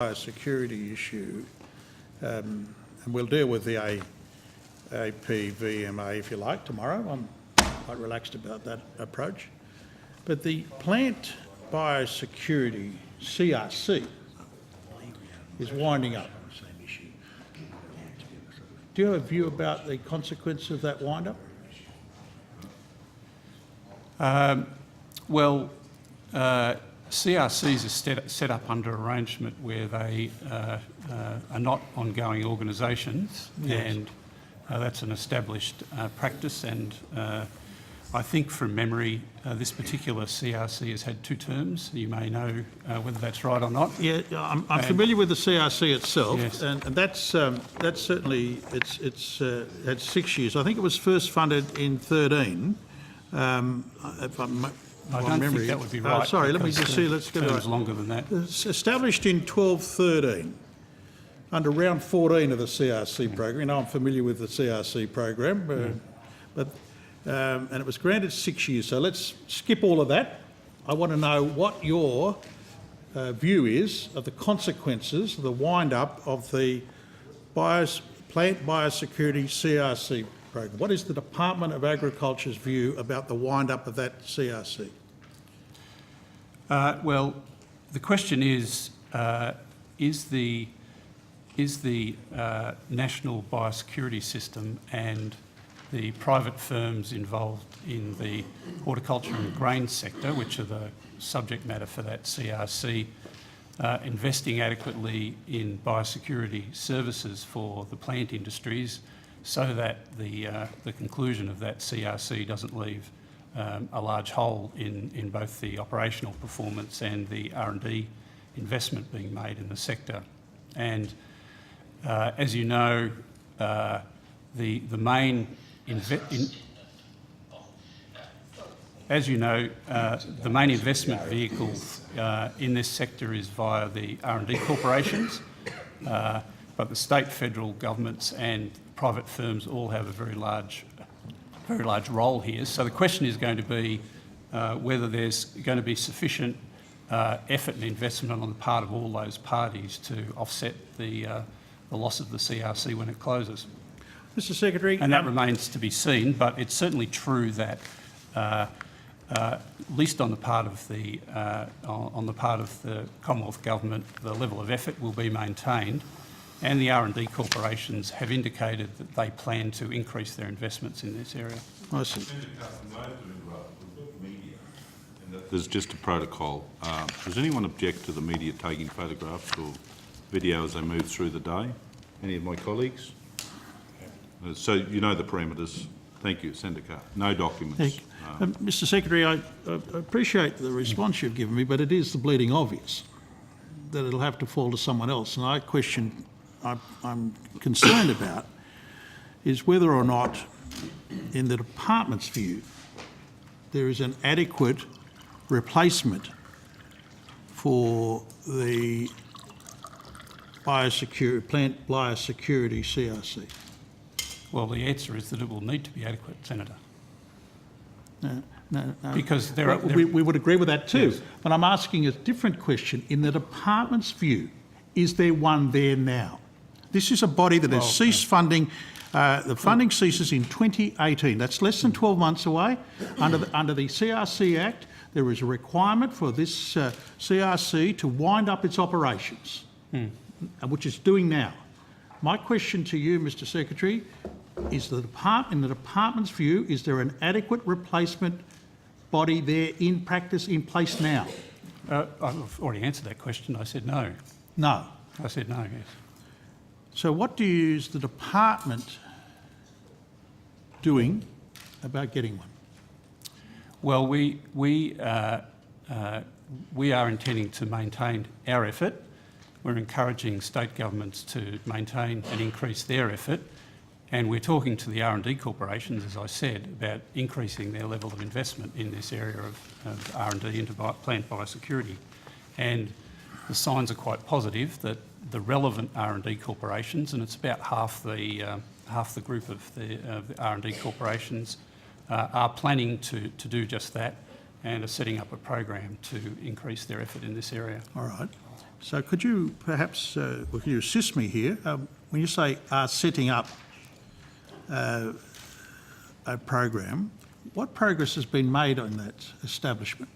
biosecurity issue, and we'll deal with the APVMA if you like tomorrow. I'm quite relaxed about that approach. But the plant biosecurity CRC is winding up. Do you have a view about the consequence of that wind-up? CRCs are set up under arrangement where they are not ongoing organisations, yes. And that's an established practice, and I think from memory this particular CRC has had 2 terms. You may know whether that's right or not. Yeah, I'm familiar with the CRC itself, yes. and that's certainly, it's had 6 years. I think it was first funded in 13. I don't think that would be right. Sorry, let me just see. Let's get it right. Longer than that. It's established in 12-13, under round 14 of the CRC program. You know, I'm familiar with the CRC program, and it was granted 6 years. So let's skip all of that. I want to know what your view is of the consequences of the wind-up of the plant biosecurity CRC program. What is the Department of Agriculture's view about the wind-up of that CRC? Well, the question is the national biosecurity system and the private firms involved in the horticulture and grain sector, which are the subject matter for that CRC, investing adequately in biosecurity services for the plant industries, so that the conclusion of that CRC doesn't leave a large hole in both the operational performance and the R&D investment being made in the sector. And as you know, the main investment vehicle in this sector is via the R&D corporations, but the state, federal governments and private firms all have a very large role here. So the question is going to be whether there's going to be sufficient effort and investment on the part of all those parties to offset the loss of the CRC when it closes. Mr. Secretary, and that remains to be seen. But it's certainly true that, at least on the part of the Commonwealth Government, the level of effort will be maintained. And the R&D corporations have indicated that they plan to increase their investments in this area. I see. There's just a protocol. Does anyone object to the media taking photographs or video as they move through the day? Any of my colleagues? So you know the parameters. Thank you. Senator Carr. No documents. Mr. Secretary, I appreciate the response you've given me, but it is the bleeding obvious that it'll have to fall to someone else. And I'm concerned about is whether or not, in the department's view, there is an adequate replacement for the plant biosecurity CRC. Well, the answer is that it will need to be adequate, Senator. No. Because we would agree with that too. Yes. But I'm asking a different question. In the department's view, is there one there now? This is a body that has ceased funding. The funding ceases in 2018. That's less than 12 months away. Under the CRC Act, there is a requirement for this CRC to wind up its operations, which it's doing now. My question to you, Mr. Secretary, is in the department's view, is there an adequate replacement body there in practice in place now? I've already answered that question. I said no. No. I said no, yes. So what do you use the department doing about getting one? Well, we are intending to maintain our effort. We're encouraging state governments to maintain and increase their effort. And we're talking to the R&D corporations, as I said, about increasing their level of investment in this area of R&D into plant biosecurity. And the signs are quite positive that the relevant R&D corporations, and it's about half the group of the R&D corporations, are planning to do just that, and are setting up a program to increase their effort in this area. All right. So could you perhaps, could you assist me here? When you say setting up a program, what progress has been made on that establishment?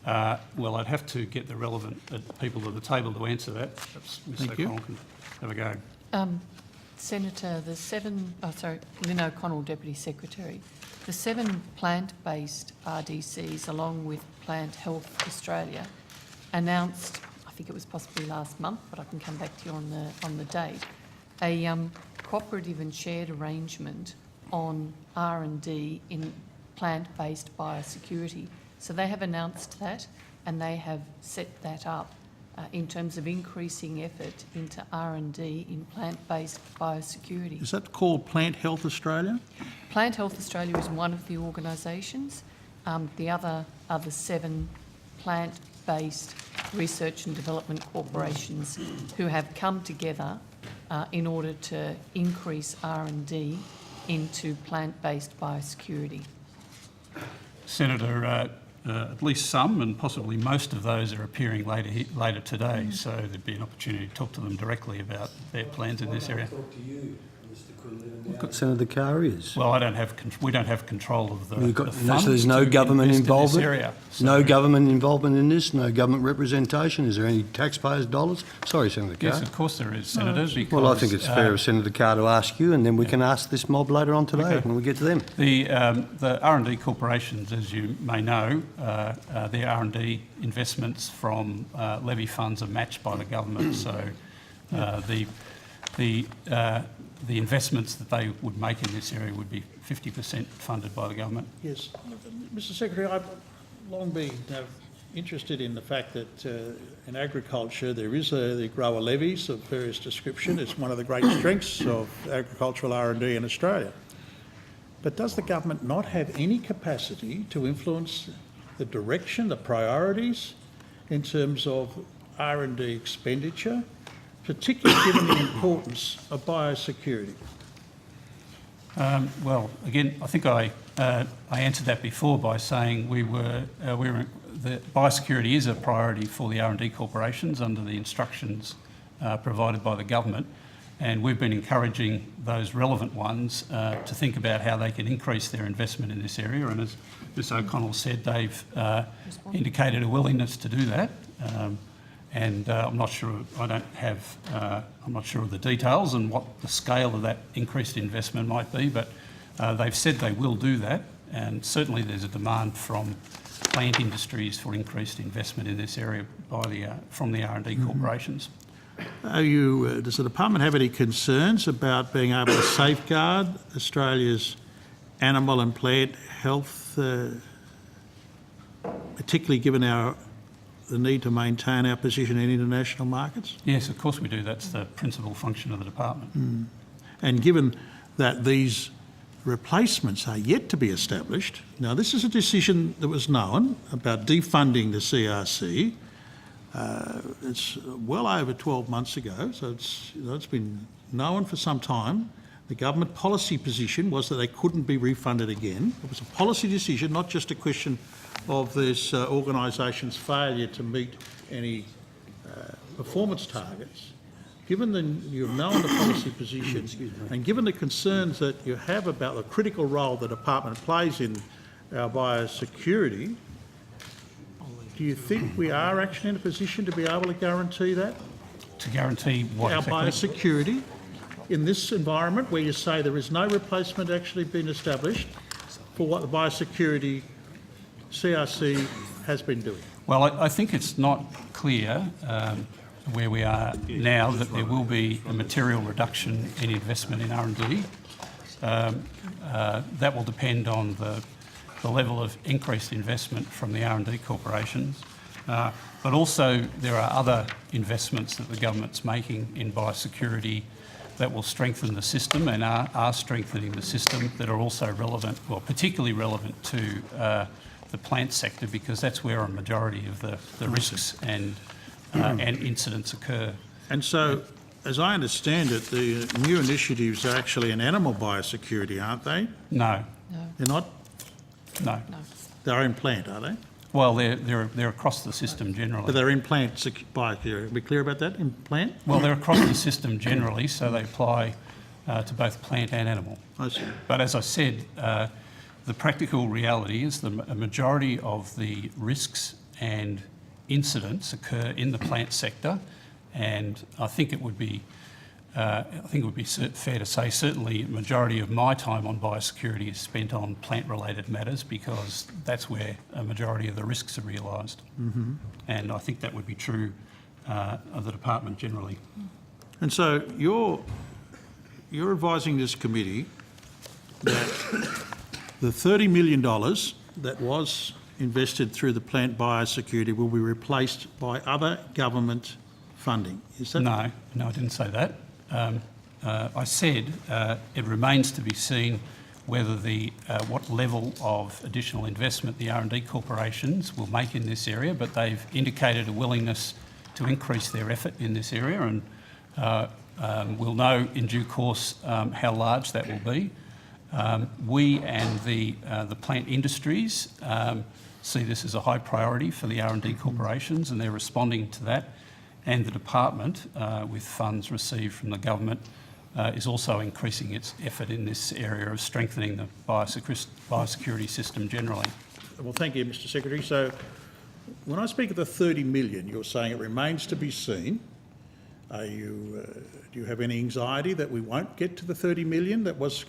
Well, I'd have to get the relevant people to the table to answer that. Perhaps Ms O'Connell can have a go. Senator, Lynn O'Connell, Deputy Secretary. The 7 plant-based RDCs, along with Plant Health Australia, announced, I think it was possibly last month, but I can come back to you on the date, a cooperative and shared arrangement on R&D in plant-based biosecurity. So they have announced that, and they have set that up in terms of increasing effort into R&D in plant-based biosecurity. Is that called Plant Health Australia? Plant Health Australia is one of the organisations. The other are the 7 plant-based research and development corporations who have come together in order to increase R&D into plant-based biosecurity. Senator, at least some and possibly most of those are appearing later today, so there'd be an opportunity to talk to them directly about their plans in this area. Talk to you, Mr. Quinlan. What got Senator Carr is? Well, we don't have control of the funds So there's no to government invest in this involvement? area. No So- government involvement in this? No government representation? Is there any taxpayers' dollars? Sorry, Senator Carr. Yes, of course there is, Senator, because... Well, I think it's fair of Senator Carr to ask you, and then we can ask this mob later on today when we get to them. The R&D corporations, as you may know, their R&D investments from levy funds are matched by the government. So the investments that they would make in this area would be 50% funded by the government. Yes. Mr Secretary, I've long been interested in the fact that in agriculture there is the grower levies of various description. It's one of the great strengths of agricultural R&D in Australia. But does the government not have any capacity to influence the direction, the priorities in terms of R&D expenditure, particularly given the importance of biosecurity? Well, again, I think I answered that before by saying the biosecurity is a priority for the R&D corporations under the instructions provided by the government, and we've been encouraging those relevant ones to think about how they can increase their investment in this area. And as Ms O'Connell said, they've indicated a willingness to do that. And I'm not sure. I'm not sure of the details and what the scale of that increased investment might be, but they've said they will do that, and certainly there's a demand from plant industries for increased investment in this area from the R&D corporations. Does the department have any concerns about being able to safeguard Australia's animal and plant health, particularly given the need to maintain our position in international markets? Yes, of course we do. That's the principal function of the department. And given that these replacements are yet to be established, now this is a decision that was known about defunding the CRC. It's well over 12 months ago, so it's been known for some time. The government policy position was that they couldn't be refunded again. It was a policy decision, not just a question of this organisation's failure to meet any performance targets. Given you've known the policy position and given the concerns that you have about the critical role the department plays in our biosecurity, do you think we are actually in a position to be able to guarantee that? To guarantee what Our exactly? biosecurity in this environment where you say there is no replacement actually been established for what the biosecurity CRC has been doing? Well, I think it's not clear where we are now that there will be a material reduction in investment in R&D. That will depend on the level of increased investment from the R&D corporations. But also there are other investments that the government's making in biosecurity that will strengthen the system and are strengthening the system, that are also relevant, well, particularly relevant to the plant sector, because that's where a majority of the risks and incidents occur. And so, as I understand it, the new initiatives are actually in animal biosecurity, aren't they? No, No, They're not? no. no. They're in plant, are they? Well, they're across the system generally. But they're in plant biosecurity. Are we clear about that, in plant? Well, they're across the system generally, so they apply to both plant and animal. I see. But as I said, the practical reality is a majority of the risks and incidents occur in the plant sector, and I think it would be fair to say certainly a majority of my time on biosecurity is spent on plant-related matters because that's where a majority of the risks are realised. And I think that would be true of the department generally. And so you're advising this committee that the $30 million that was invested through the plant biosecurity will be replaced by other government funding. Is that? No, I didn't say that. I said it remains to be seen whether what level of additional investment the R&D corporations will make in this area, but they've indicated a willingness to increase their effort in this area, and we'll know in due course how large that will be. We and the plant industries see this as a high priority for the R&D corporations, and they're responding to that. And the department, with funds received from the government, is also increasing its effort in this area of strengthening the biosecurity system generally. Well, thank you, Mr Secretary. So when I speak of the 30 million, you're saying it remains to be seen. Do you have any anxiety that we won't get to the 30 million that was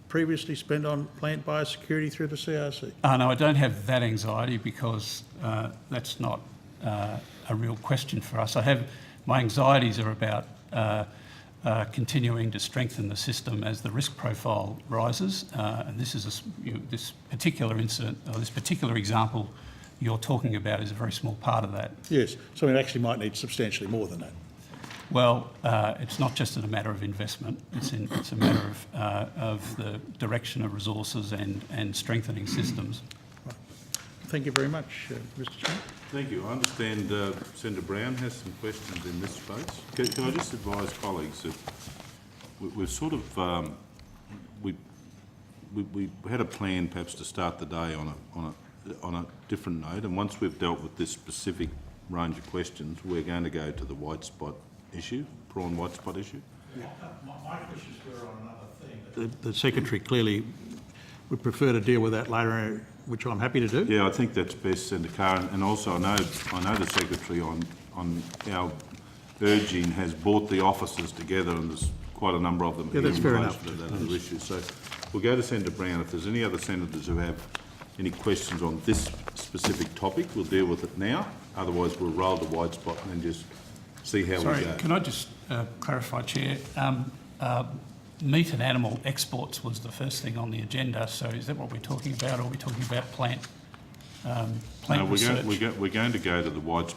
previously spent on plant biosecurity through the CRC? No, I don't have that anxiety because that's not a real question for us. My anxieties are about continuing to strengthen the system as the risk profile rises, and this is this particular incident or this particular example you're talking about is a very small part of that. Yes, so it actually might need substantially more than that. Well, it's not just a matter of investment. It's a matter of the direction of resources and strengthening systems. Right. Thank you very much, Mr Chairman. Thank you. I understand Senator Brown has some questions in this space. Can I just advise colleagues that we've sort of we had a plan perhaps to start the day on a different note, and once we've dealt with this specific range of questions, we're going to go to the white spot issue, prawn white spot issue. My questions were on another thing. The Secretary clearly would prefer to deal with that later, which I'm happy to do. Yeah, I think that's best, Senator Carr, and also I know the Secretary on our urging has brought the officers together, and there's quite a number of them. Yeah, that's fair enough. To that other issue. So we'll go to Senator Brown. If there's any other senators who have any questions on this specific topic, we'll deal with it now. Otherwise, we'll roll to white spot and then just see how we go. Can I just clarify, Chair? Meat and animal exports was the first thing on the agenda, so is that what we're talking about, or are we talking about plant No, research? we're going to go to the white spot.